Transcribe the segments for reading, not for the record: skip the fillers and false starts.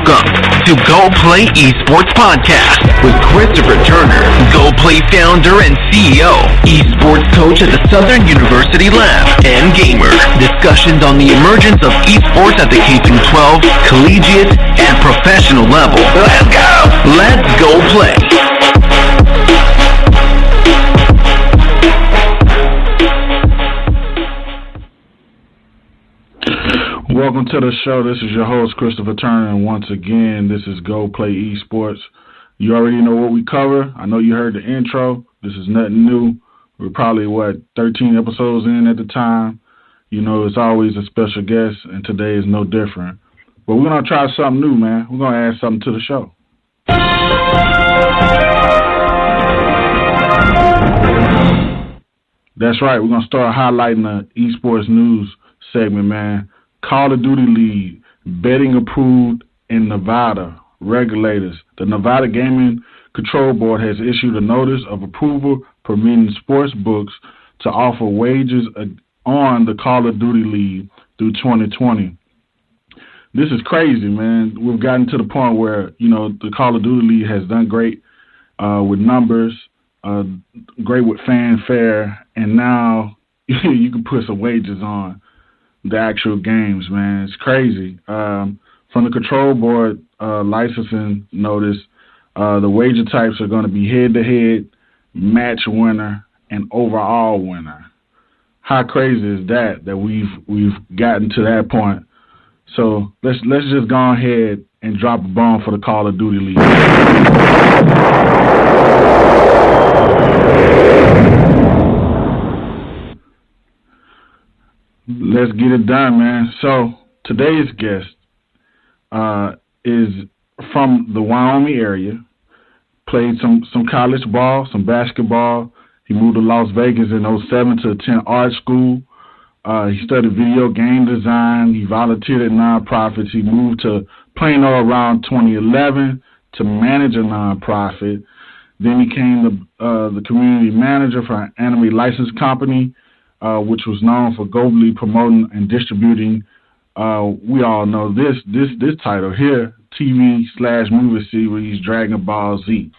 Welcome to Go Play Esports Podcast with Christopher Turner, Go Play founder and CEO, esports coach at the Southern University Lab, and gamer. Discussions on the emergence of esports at the K-12, collegiate, and professional level. Let's go! Let's go play! Welcome to the show. This is your host, Christopher Turner, and once again, this is Go Play Esports. You already know what we cover. I know you heard the intro. This is nothing new. We're probably, 13 episodes in at the time. You know, it's always a special guest, and today is no different. But we're going to try something new, man. We're going to add something to the show. That's right. We're going to start highlighting the esports news segment, man. Call of Duty League, betting approved in Nevada. Regulators. The Nevada Gaming Control Board has issued a notice of approval permitting sports books to offer wagers on the Call of Duty League through 2020. This is crazy, man. We've gotten to the point where, you know, the Call of Duty League has done great with numbers, great with fanfare, and now you can put some wagers on the actual games, man. It's crazy. From the control board licensing notice, the wager types are going to be head-to-head, match winner, and overall winner. How crazy is that we've gotten to that point? So let's just go ahead and drop a bomb for the Call of Duty League. Let's get it done, man. So today's guest is from the Wyoming area, played some college ball, some basketball. He moved to Las Vegas in 2007 to attend art school. He studied video game design. He volunteered at nonprofits. He moved to Plano around 2011 to manage a nonprofit. Then he became the community manager for an anime license company, which was known for globally promoting and distributing. We all know this title here, TV/movie series Dragon Ball Z.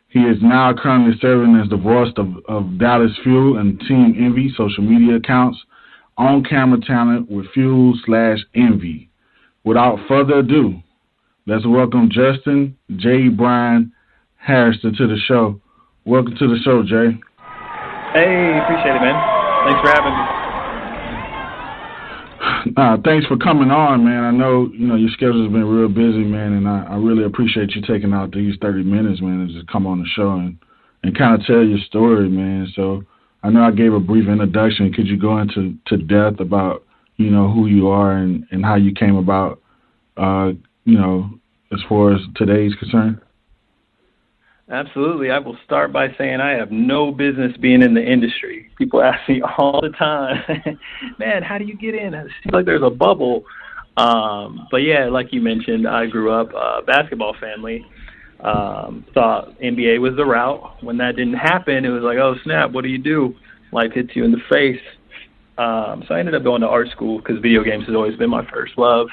He is now currently serving as the voice of Dallas Fuel and Team Envy social media accounts, on-camera talent with Fuel/Envy. Without further ado, let's welcome Justin J. Bryant Hairston to the show. Welcome to the show, Jay. Hey, appreciate it, man. Thanks for having me. Thanks for coming on, man. I know, your schedule's been real busy, man, and I really appreciate you taking out these 30 minutes, man, to just come on the show and kind of tell your story, man. So I know I gave a brief introduction. Could you go into depth about, who you are and how you came about, as far as today's concerned? Absolutely. I will start by saying I have no business being in the industry. People ask me all the time, man, how do you get in? It seems like there's a bubble. But yeah, like you mentioned, I grew up a basketball family. Thought NBA was the route. When that didn't happen, it was like, oh, snap, what do? Life hits you in the face. So I ended up going to art school because video games has always been my first love.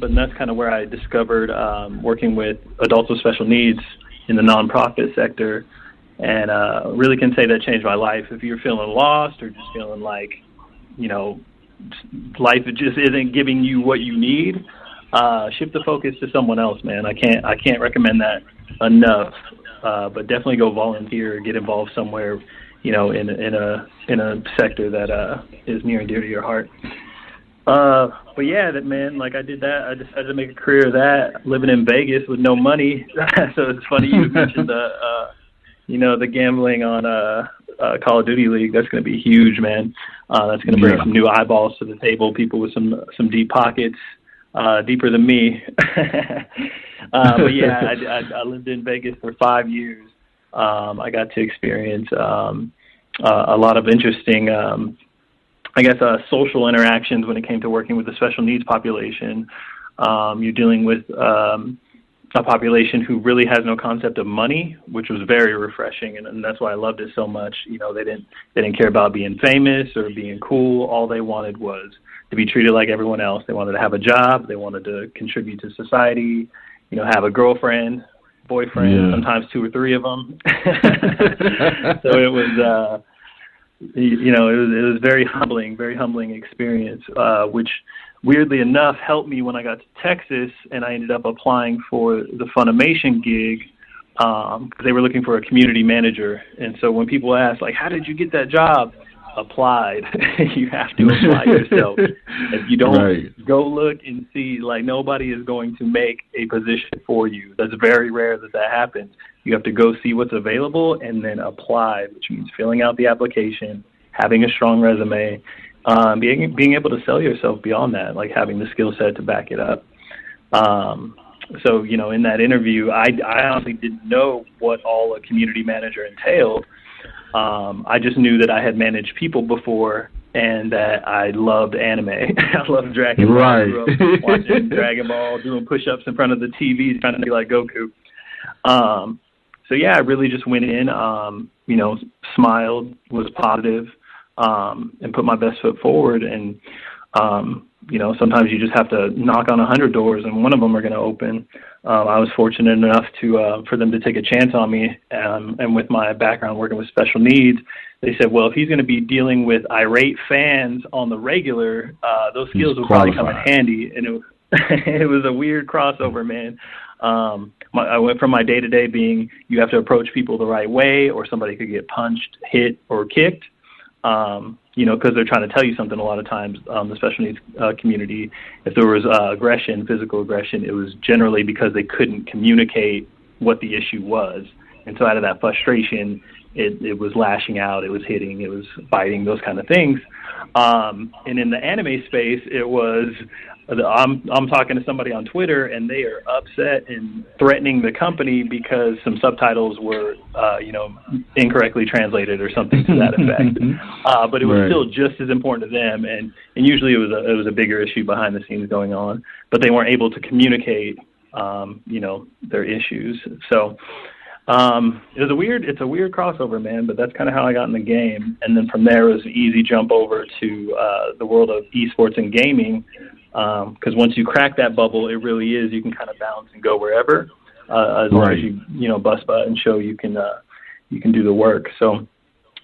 But that's kind of where I discovered working with adults with special needs in the nonprofit sector, and really can say that changed my life. If you're feeling lost or just feeling like, life just isn't giving you what you need, shift the focus to someone else, man. I can't recommend that enough. But definitely go volunteer, get involved somewhere, in a sector that is near and dear to your heart. But yeah, like I did that. I decided to make a career of that, living in Vegas with no money. So it's funny you mentioned the gambling on Call of Duty League. That's going to be huge, man. That's going to bring some new eyeballs to the table, people with some deep pockets, deeper than me. But yeah, I lived in Vegas for 5 years. I got to experience a lot of interesting social interactions when it came to working with the special needs population. You're dealing with, a population who really has no concept of money, which was very refreshing, and that's why I loved it so much. You know, they didn't care about being famous or being cool. All they wanted was to be treated like everyone else. They wanted to have a job. They wanted to contribute to society. You know, have a girlfriend, boyfriend, sometimes 2 or 3 of them. So it was, you know, it was very humbling experience, which weirdly enough helped me when I got to Texas, and I ended up applying for the Funimation gig because they were looking for a community manager. And so when people ask, like, how did you get that job? Applied. You have to apply yourself. If you don't go look and see, like, nobody is going to make a position for you. That's very rare that happens. You have to go see what's available and then apply, which means filling out the application, having a strong resume, being able to sell yourself beyond that, like having the skill set to back it up. So, you know, in that interview, I honestly didn't know what all a community manager entailed. I just knew that I had managed people before and that I loved anime. I loved Dragon Ball. I grew up watching Dragon Ball, doing push-ups in front of the TV, trying to be like Goku. So, yeah, I really just went in, you know, smiled, was positive, and put my best foot forward. And, you know, sometimes you just have to knock on 100 doors and one of them are going to open. I was fortunate enough for them to take a chance on me. And with my background working with special needs, they said, well, if he's going to be dealing with irate fans on the regular, those skills will probably come in handy. And it was a weird crossover, man. I went from my day-to-day being you have to approach people the right way or somebody could get punched, hit, or kicked. You know, because they're trying to tell you something a lot of times, the special needs community. If there was physical aggression, it was generally because they couldn't communicate what the issue was. And so out of that frustration, it was lashing out, it was hitting, it was biting, those kind of things. And in the anime space, it was, I'm talking to somebody on Twitter, and they are upset and threatening the company because some subtitles were, you know, incorrectly translated or something to that effect. But it was still just as important to them, and usually it was a bigger issue behind the scenes going on, but they weren't able to communicate, you know, their issues. So it's a weird crossover, man, but that's kind of how I got in the game. And then from there, it was an easy jump over to the world of esports and gaming. Because once you crack that bubble, it really is, you can kind of bounce and go wherever, as long as you know, bust butt and show you can do the work. So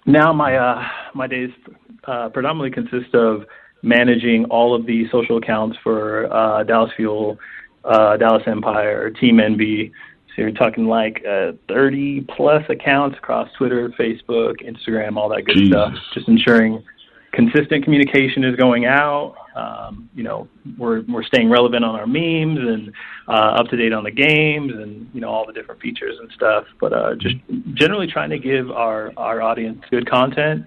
now my days predominantly consist of managing all of the social accounts for Dallas Fuel, Dallas Empire, Team NB. So you're talking like 30 plus accounts across Twitter, Facebook, Instagram, all that good stuff. Just ensuring consistent communication is going out. You know, we're staying relevant on our memes and up to date on the games and, you know, all the different features and stuff. But just generally trying to give our audience good content,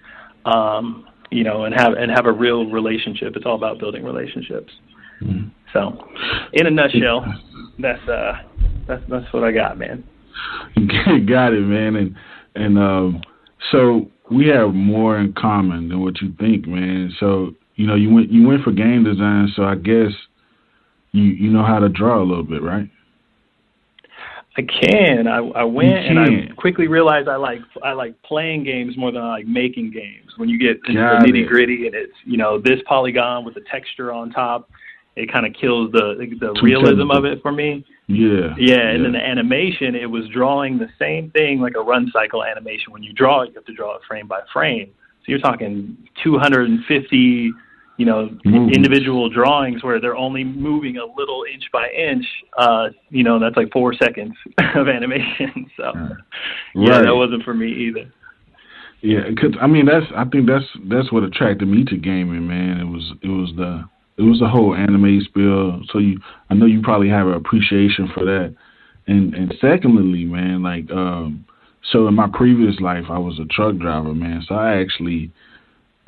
you know, and have a real relationship. It's all about building relationships. So, in a nutshell, that's what I got, man. Got it, man. And so we have more in common than what you think, man. So, you know, you went for game design, so I guess you know how to draw a little bit, right? I can. I went and I quickly realized I like playing games more than I like making games. When you get into the nitty gritty and it's, you know, this polygon with the texture on top, it kind of kills the realism of it for me. Yeah. And then the animation, it was drawing the same thing like a run cycle animation. When you draw it, you have to draw it frame by frame. So you're talking 250, you know, individual drawings where they're only moving a little inch by inch. You know, that's like 4 seconds of animation. So, that wasn't for me either. Yeah, because I mean, I think that's what attracted me to gaming, man. It was the whole anime spiel. So I know you probably have an appreciation for that. And secondly, man, like, so in my previous life, I was a truck driver, man. So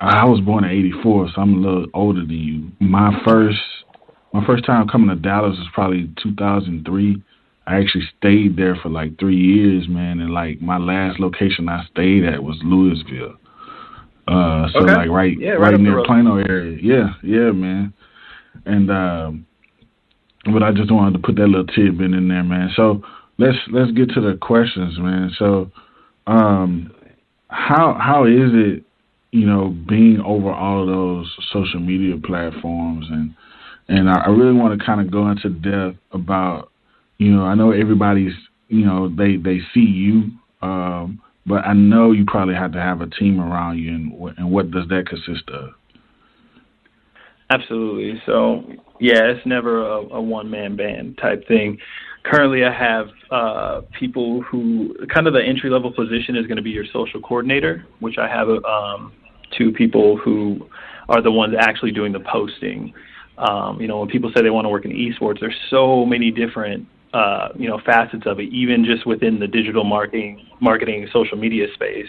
I was born in '84, so I'm a little older than you. My first time coming to Dallas was probably 2003. I actually stayed there for like 3 years, man. And like my last location I stayed at was Louisville. So like right near Plano area. Yeah, man. And But I just wanted to put that little tidbit in there, man. So let's get to the questions, man. So how is it, being over all of those social media platforms, and I really want to kind of go into depth about, I know everybody's, they see you, but I know you probably have to have a team around you, and what does that consist of? Absolutely. So, yeah, it's never a one-man band type thing. Currently, I have people who kind of the entry-level position is going to be your social coordinator, which I have 2 people who are the ones actually doing the posting. When people say they want to work in esports, there's so many different facets of it, even just within the digital marketing social media space.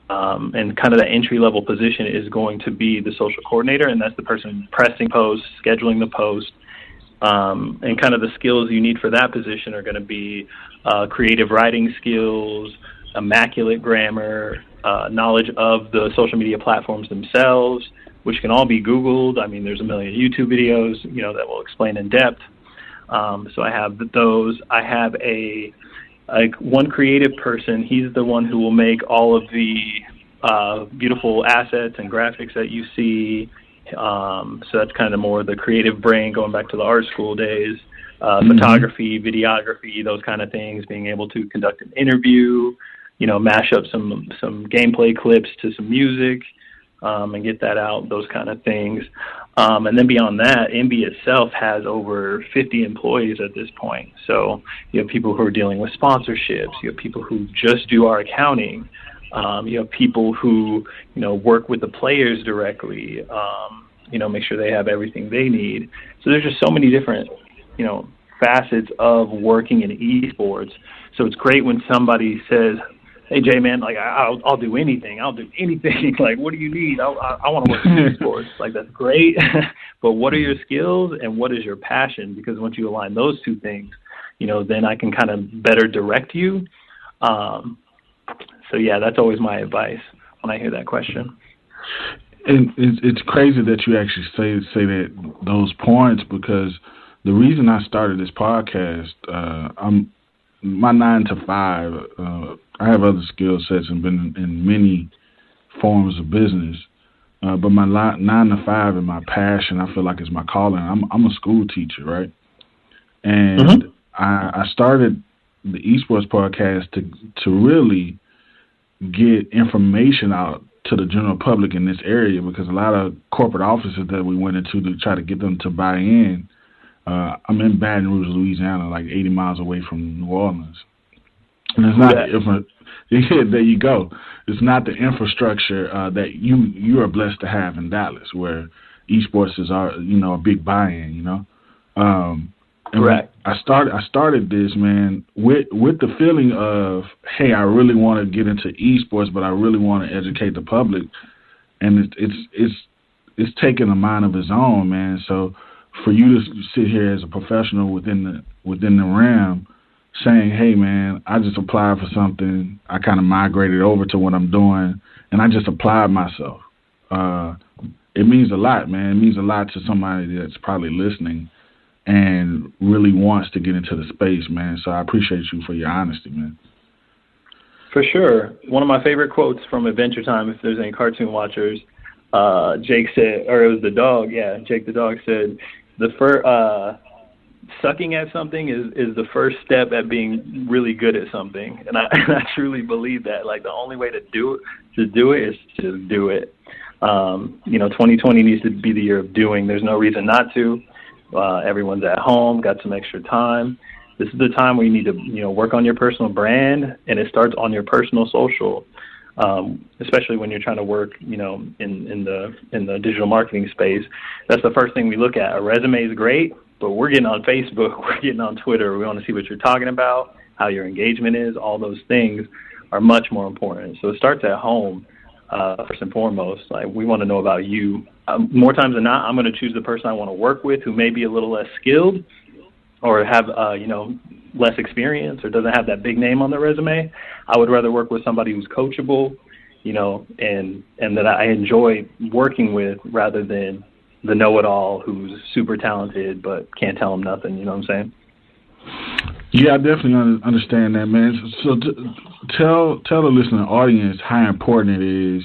And kind of the entry-level position is going to be the social coordinator, and that's the person pressing posts, scheduling the post. And kind of the skills you need for that position are going to be creative writing skills, immaculate grammar, knowledge of the social media platforms themselves, which can all be Googled. I mean, there's a million YouTube videos, that will explain in depth. So I have those. I have one creative person. He's the one who will make all of the beautiful assets and graphics that you see. So that's kind of more the creative brain, going back to the art school days. Photography, videography, those kind of things, being able to conduct an interview, mash up some gameplay clips to some music, and get that out, those kind of things. And then beyond that, MB itself has over 50 employees at this point. So you have people who are dealing with sponsorships. You have people who just do our accounting. You have people who, work with the players directly, make sure they have everything they need. So there's just so many different, facets of working in esports. So it's great when somebody says, "Hey, Jay, man, like I'll do anything. I'll do anything. Like, what do you need? I want to work in esports." Like, that's great. But what are your skills and what is your passion? Because once you align those 2 things, then I can kind of better direct you. So yeah, that's always my advice when I hear that question. And it's crazy that you actually say that those points, because the reason I started this podcast, my 9 to 5. I have other skill sets and been in many forms of business, but my 9 to 5 and my passion, I feel like, is my calling. I'm a school teacher, right? And I started the Esports podcast to really get information out to the general public in this area, because a lot of corporate offices that we went into to try to get them to buy in, I'm in Baton Rouge, Louisiana, like 80 miles away from New Orleans. And it's not there you go. It's not the infrastructure that you are blessed to have in Dallas, where esports is a big buy-in, Correct. I started this, man, with the feeling of, hey, I really want to get into esports, but I really want to educate the public, and it's taking a mind of its own, man. So for you to sit here as a professional within the realm, saying, hey, man, I just applied for something, I kind of migrated over to what I'm doing, and I just applied myself. It means a lot, man. It means a lot to somebody that's probably listening and really wants to get into the space, man. So I appreciate you for your honesty, man. For sure. One of my favorite quotes from Adventure Time, if there's any cartoon watchers, Jake said, or it was the dog, Jake the dog said, sucking at something is the first step at being really good at something. And I truly believe that. Like, the only way to do it is to do it. 2020 needs to be the year of doing. There's no reason not to. Everyone's at home, got some extra time. This is the time where you need to, work on your personal brand, and it starts on your personal social, especially when you're trying to work, in the digital marketing space. That's the first thing we look at. A resume is great, but we're getting on Facebook, we're getting on Twitter. We want to see what you're talking about, how your engagement is. All those things are much more important. So it starts at home, first and foremost. Like, we want to know about you. More times than not, I'm going to choose the person I want to work with who may be a little less skilled or have, less experience or doesn't have that big name on their resume. I would rather work with somebody who's coachable, and that I enjoy working with, rather than, the know-it-all who's super talented but can't tell them nothing. You know what I'm saying? Yeah, I definitely understand that, man. So tell the listening audience how important it is